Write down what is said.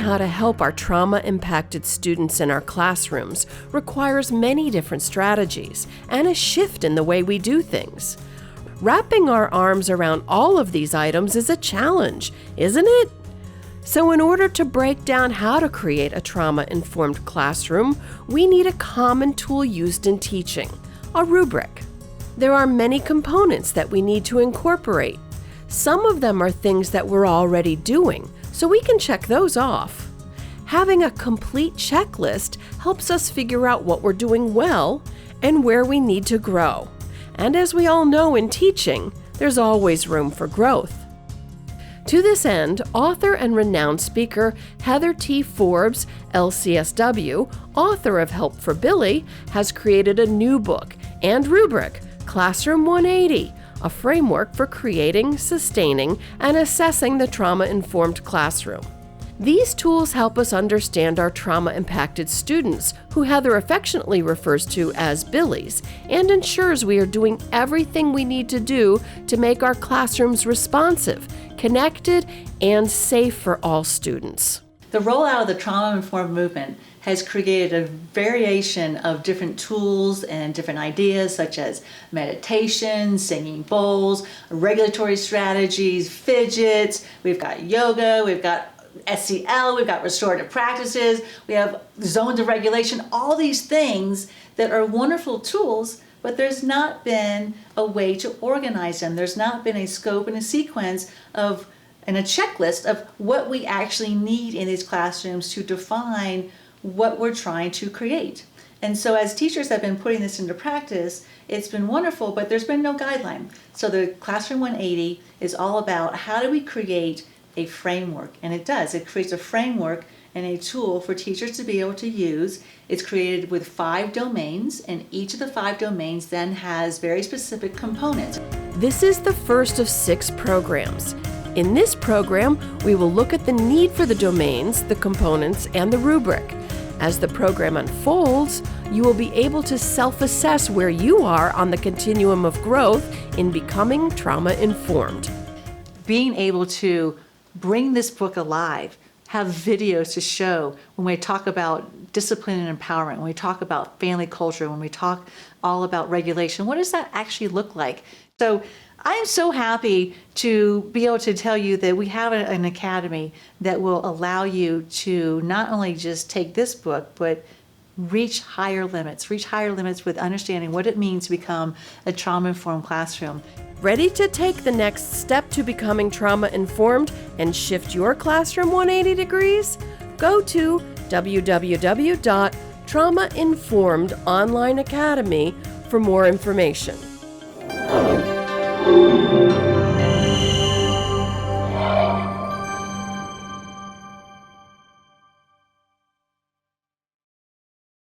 how to help our trauma-impacted students in our classrooms requires many different strategies and a shift in the way we do things. Wrapping our arms around all of these items is a challenge, isn't it? So in order to break down how to create a trauma-informed classroom, we need a common tool used in teaching, a rubric. There are many components that we need to incorporate. Some of them are things that we're already doing, so we can check those off. Having a complete checklist helps us figure out what we're doing well and where we need to grow. And as we all know in teaching, there's always room for growth. To this end, author and renowned speaker Heather T. Forbes, LCSW, author of Help for Billy, has created a new book and rubric, Classroom180, a framework for creating, sustaining, and assessing the trauma-informed classroom. These tools help us understand our trauma-impacted students, who Heather affectionately refers to as Billies, and ensures we are doing everything we need to do to make our classrooms responsive, connected, and safe for all students. The rollout of the trauma-informed movement has created a variation of different tools and different ideas such as meditation, singing bowls, regulatory strategies, fidgets, we've got yoga, we've got SEL, we've got restorative practices, we have zones of regulation, all these things that are wonderful tools, but there's not been a way to organize them. There's not been a scope and a sequence of and a checklist of what we actually need in these classrooms to define what we're trying to create. And so as teachers have been putting this into practice, it's been wonderful, but there's been no guideline. So the Classroom 180 is all about how do we create a framework, and it does. It creates a framework and a tool for teachers to be able to use. It's created with 5 domains, and each of the 5 domains then has very specific components. This is the first of 6 programs. In this program, we will look at the need for the domains, the components, and the rubric. As the program unfolds, you will be able to self-assess where you are on the continuum of growth in becoming trauma-informed. Being able to bring this book alive, have videos to show when we talk about discipline and empowerment, when we talk about family culture, when we talk all about regulation, what does that actually look like? So I am so happy to be able to tell you that we have an academy that will allow you to not only just take this book, but reach higher limits with understanding what it means to become a trauma-informed classroom. Ready to take the next step to becoming trauma-informed and shift your classroom 180 degrees? Go to www.traumainformedonlineacademy for more information.